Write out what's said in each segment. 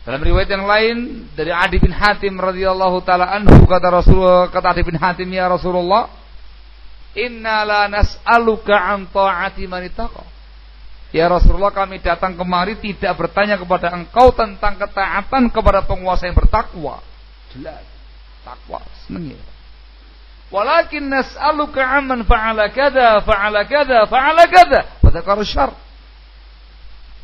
Dalam riwayat yang lain dari Adi bin Hatim radhiyallahu taala anhu, kata Adi bin Hatim, ya Rasulullah, inna la nas'aluka an ta'ati man ittaqa. Ya Rasulullah, kami datang kemari tidak bertanya kepada engkau tentang ketaatan kepada penguasa yang bertakwa. Jelas, takwa, senang ya. Walakin nas'aluka amman fa'ala kadza fa'ala kadza fa'ala kadza wa dzakara syarr.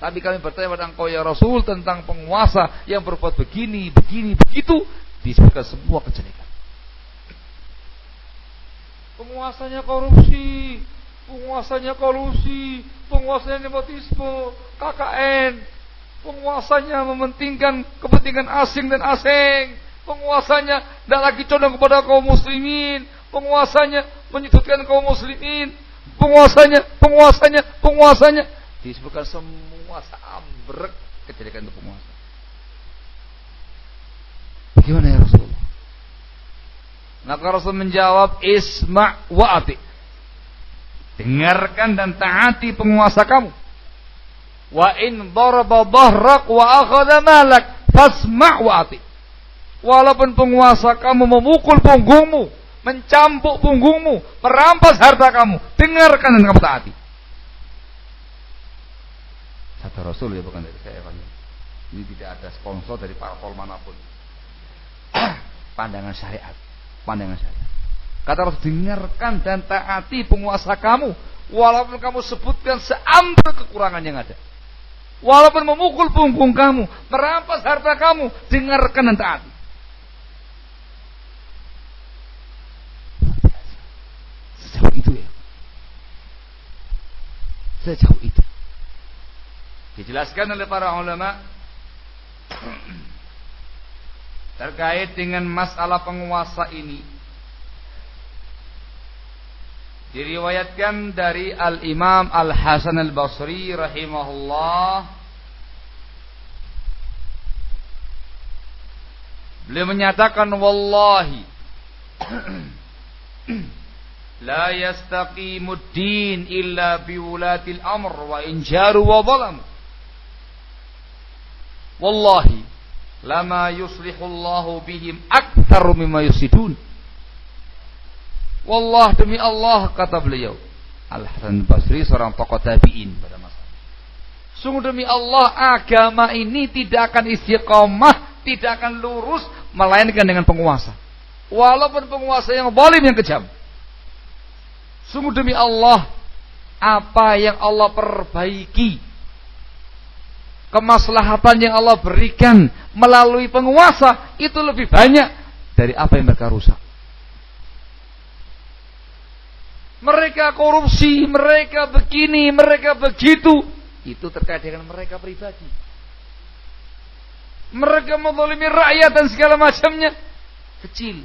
Tapi kami bertanya kepada engkau ya Rasul tentang penguasa yang berbuat begini, begini, begitu, disebutkan semua kejelekan. Penguasanya korupsi, penguasanya kolusi, penguasanya nepotisme, KKN, penguasanya mementingkan kepentingan asing dan asing, penguasanya tidak lagi condong kepada kaum muslimin, penguasanya menyudutkan kaum muslimin, penguasanya disebutkan semua seambrek kejelekan itu penguasa. Bagaimana ya Rasulullah? Maka Rasul menjawab, isma' wa ati. Dengarkan dan taati penguasa kamu. Wa in daraba dhahrak wa akhadha malak fasma' wa ati. Walaupun penguasa kamu memukul punggungmu, mencampuk punggungmu, merampas harta kamu, dengarkan dan kamu taati. Kata Rasul, ya, bukan dari saya. Ini tidak ada sponsor dari parpol manapun. Pandangan syariat. Kata Rasul, dengarkan dan taati penguasa kamu, walaupun kamu sebutkan seambrek kekurangan yang ada, walaupun memukul punggung kamu, merampas harta kamu, dengarkan dan taati. Sejauh itu ya. Sejauh itu. Dijelaskan oleh para ulama terkait dengan masalah penguasa ini. Diriwayatkan dari Al-Imam Al-Hasan Al-Basri rahimahullah, beliau menyatakan, wallahi la yastaqimud din illa biwulatil amr wa in jaru wa zalamu. Wallahi lama yuslihullahu bihim aktsaru mimma yusidun. Wallah, demi Allah, kata beliau Al-Hasan Basri, seorang tokoh tabi'in pada masa. Sungguh demi Allah, agama ini tidak akan istiqomah, tidak akan lurus melainkan dengan penguasa, walaupun penguasa yang zalim, yang kejam. Sungguh demi Allah, apa yang Allah perbaiki, kemaslahatan yang Allah berikan melalui penguasa, itu lebih banyak dari apa yang mereka rusak. Mereka korupsi, mereka begini, mereka begitu, itu terkait dengan mereka pribadi. Mereka menzalimi rakyat dan segala macamnya, kecil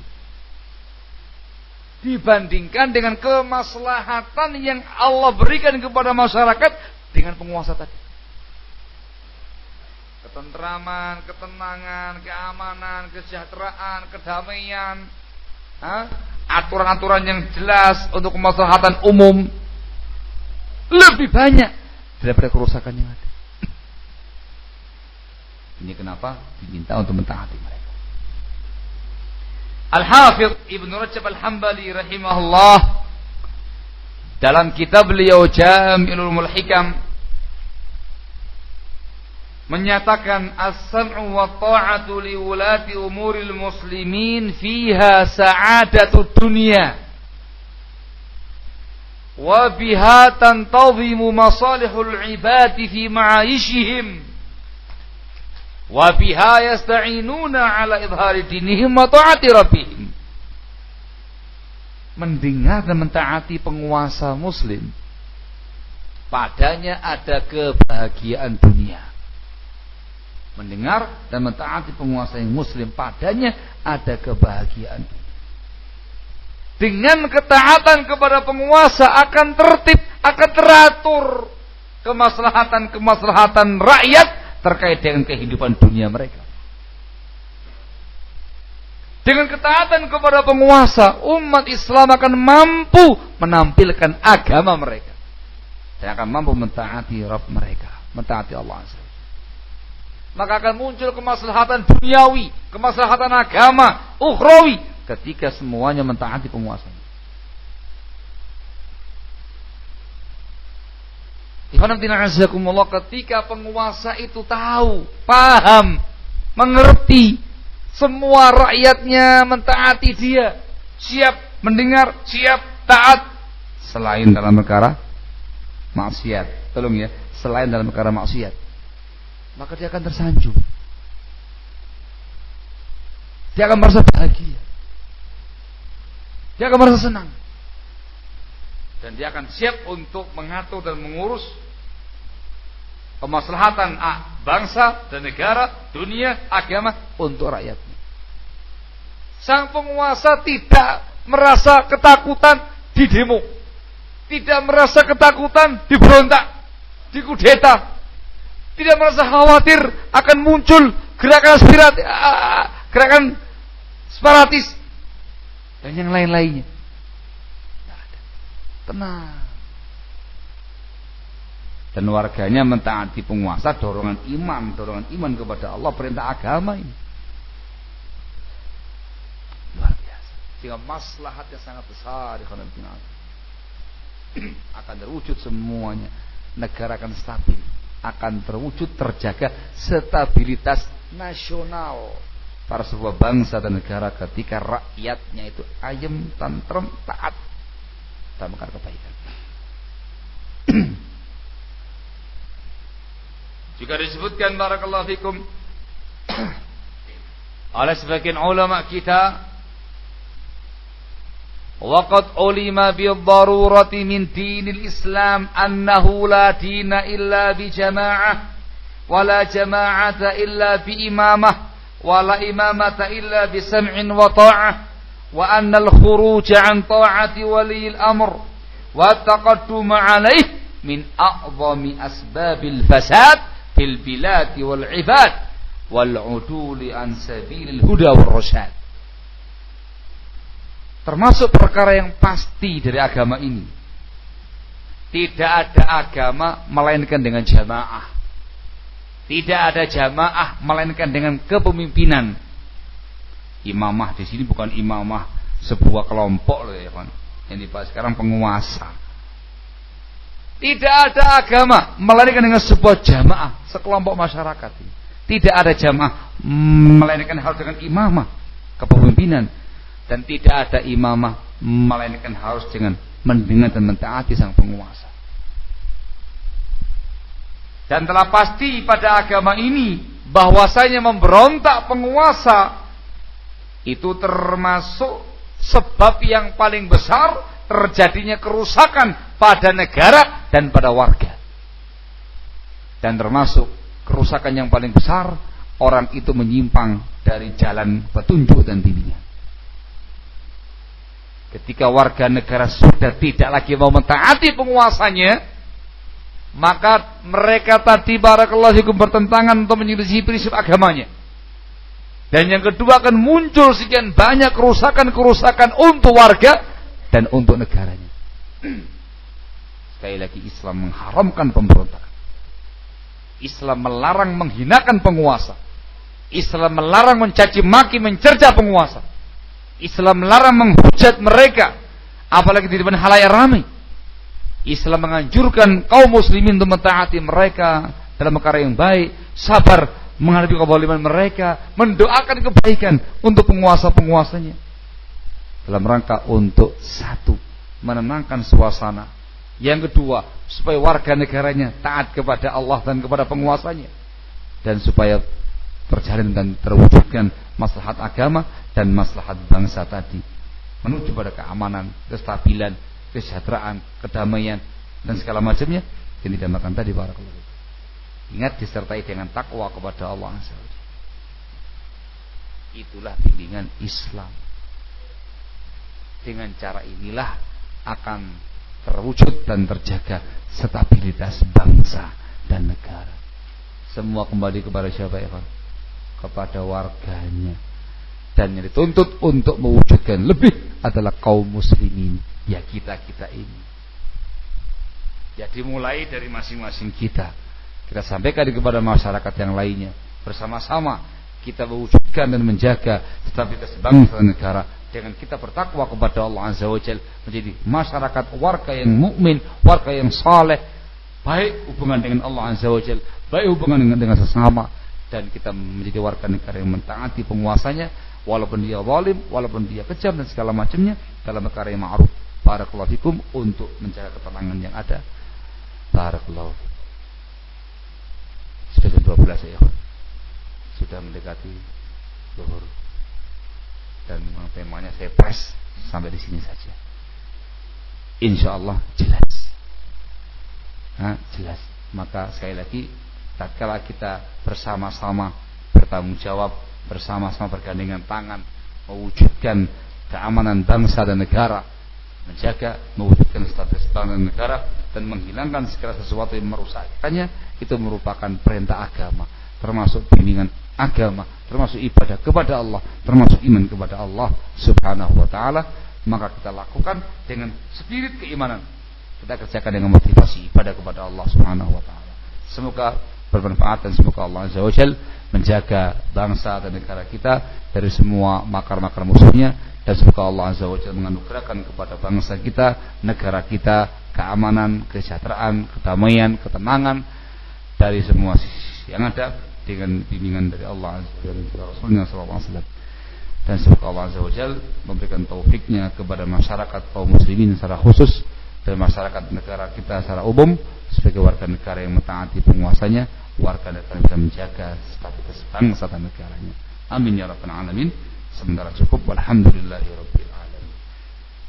dibandingkan dengan kemaslahatan yang Allah berikan kepada masyarakat dengan penguasa tadi. Ketentraman, ketenangan, keamanan, kesejahteraan, kedamaian, aturan-aturan yang jelas untuk kemaslahatan umum lebih banyak daripada kerusakan yang ada. Ini kenapa diminta untuk mentaati mereka. Al-Hafidh Ibn Rajab Al-Hambali rahimahullah dalam kitab beliau Jami'ul Hikam menyatakan, as-sam'u wa ta'atu li wulati umuril muslimin fiha sa'adatud dunya wa biha tantazimu masalihul ibadi fi ma'aishihim wa biha yasta'inuna ala idhari dinihim wa ta'ati rabbihim. Mendengar dan mentaati penguasa muslim, padanya ada kebahagiaan dunia. Mendengar dan mentaati penguasa yang muslim, padanya ada kebahagiaan. Dengan ketaatan kepada penguasa akan tertib, akan teratur kemaslahatan rakyat terkait dengan kehidupan dunia mereka. Dengan ketaatan kepada penguasa, umat Islam akan mampu menampilkan agama mereka dan akan mampu mentaati Rabb mereka, mentaati Allah Azza. maka akan muncul kemaslahatan duniawi, kemaslahatan agama, ukhrawi ketika semuanya mentaati penguasanya. Ketika penguasa itu tahu, paham, mengerti, semua rakyatnya mentaati dia, siap mendengar, siap taat, selain dalam perkara maksiat. Tolong ya, selain dalam perkara maksiat, maka dia akan tersanjung. Dia akan merasa bahagia. Dia akan merasa senang. Dan dia akan siap untuk mengatur dan mengurus kemaslahatan bangsa dan negara, dunia, agama untuk rakyatnya. Sang penguasa tidak merasa ketakutan di demo, tidak merasa ketakutan di berontak, di kudeta, tidak merasa khawatir akan muncul gerakan separatis dan yang lain-lainnya. Tenang. Dan warganya mentaati penguasa, dorongan iman kepada Allah, perintah agama ini luar biasa. Sehingga maslahatnya sangat besar akan terwujud semuanya. Negara akan stabil, akan terwujud, terjaga stabilitas nasional para sebuah bangsa dan negara ketika rakyatnya itu ayem, tentrem, taat dalam perkara kebaikan. Juga disebutkan barakallahu fikum oleh sebagian ulama kita, waqad ulima bid-darurati min dinil Islam annahu la dina illa bi jama'ah wa la jama'ata illa bi imamah wa la imamata illa bi sam'in wa ta'ah wa anna al-khuruj an ta'ati wali al-amr wa at-taqaddum alayh min a'zami asbabil fasad fil bilad wal ibad wal 'udul an sabilil huda war rasyad. Termasuk perkara yang pasti dari agama ini, tidak ada agama melainkan dengan jamaah. Tidak ada jamaah melainkan dengan kepemimpinan. Imamah di sini bukan imamah sebuah kelompok loh ya kan. Yang dibahas sekarang penguasa. Tidak ada agama melainkan dengan sebuah jamaah, sekelompok masyarakat. Tidak ada jamaah melainkan harus dengan imamah, kepemimpinan. Dan tidak ada imamah melainkan harus dengan mendengar dan mentaati sang penguasa. Dan telah pasti pada agama ini bahwasanya memberontak penguasa itu termasuk sebab yang paling besar terjadinya kerusakan pada negara dan pada warga. Dan termasuk kerusakan yang paling besar, orang itu menyimpang dari jalan petunjuk dan bimbingan. Ketika warga negara sudah tidak lagi mau mentaati penguasanya, maka mereka tadi barakallahu fikum bertentangan untuk menyelisih prinsip agamanya. Dan yang kedua akan muncul sekian banyak kerusakan-kerusakan untuk warga dan untuk negaranya. Sekali lagi, Islam mengharamkan pemberontakan. Islam melarang menghinakan penguasa. Islam melarang mencaci maki, mencerca penguasa. Islam melarang menghujat mereka, apalagi di depan khalayak ramai. Islam menganjurkan kaum muslimin untuk mentaati mereka dalam perkara yang baik, sabar menghadapi kezaliman mereka, mendoakan kebaikan untuk penguasa-penguasanya, dalam rangka untuk satu, menenangkan suasana. Yang kedua, supaya warga negaranya taat kepada Allah dan kepada penguasanya, dan supaya terjalin dan terwujudkan maslahat agama dan maslahat bangsa tadi, menuju pada keamanan, kestabilan, kesejahteraan, kedamaian dan segala macamnya yang dinamakan tadi barakallahu. Ingat, disertai dengan takwa kepada Allah Azza wa Jalla. Itulah bimbingan Islam. Dengan cara inilah akan terwujud dan terjaga stabilitas bangsa dan negara. Semua kembali kepada siapa ya, Pak? Kepada warganya. Dan yang dituntut untuk mewujudkan lebih adalah kaum muslimin, ya kita-kita ini. Jadi mulai dari masing-masing kita sampaikan kepada masyarakat yang lainnya, bersama-sama kita mewujudkan dan menjaga stabilitas bangsa dan negara dengan kita bertakwa kepada Allah Azza wa Jalla, menjadi masyarakat warga yang mukmin, warga yang saleh, baik hubungan dengan Allah Azza wa Jalla, baik hubungan dengan sesama, dan kita menjadi warga negara yang mentaati penguasanya walaupun dia zalim, walaupun dia kejam dan segala macamnya, dalam perkara yang ma'ruf. Barakallahu fikum, untuk menjaga ketenangan yang ada. Barakallahu fikum. Sudah jam 12 ya, sudah mendekati zuhur, dan memang temanya saya press sampai di sini saja. Insyaallah jelas. Jelas. Maka sekali lagi, tatkala kita bersama-sama bertanggung jawab, bersama-sama bergandengan tangan mewujudkan keamanan bangsa dan negara, menjaga, mewujudkan stabilitas bangsa dan negara, dan menghilangkan segala sesuatu yang merusakkannya, itu merupakan perintah agama, termasuk bimbingan agama, termasuk ibadah kepada Allah, termasuk iman kepada Allah Subhanahu wa ta'ala. Maka kita lakukan dengan spirit keimanan, kita kerjakan dengan motivasi ibadah kepada Allah Subhanahu wa ta'ala. Semoga bermanfaat, dan semoga Allah Azza wa Jalla menjaga bangsa dan negara kita dari semua makar-makar musuhnya, dan semoga Allah Azza wa Jalla menganugerahkan kepada bangsa kita, negara kita, keamanan, kesejahteraan, kedamaian, ketenangan dari semua sisi yang ada, dengan bimbingan dari Allah Azza wa Jalla dan Rasulnya sallallahu alaihi wasallam. Dan semoga Allah Azza wa Jalla memberikan taufiknya kepada masyarakat kaum muslimin secara khusus, dan masyarakat negara kita secara umum, sebagai warga negara yang mentaati penguasanya, warga negara yang bisa menjaga stabilitas bangsa dan negaranya. Amin ya rabbal alamin. Sementara cukup. Walhamdulillahirabbil alamin.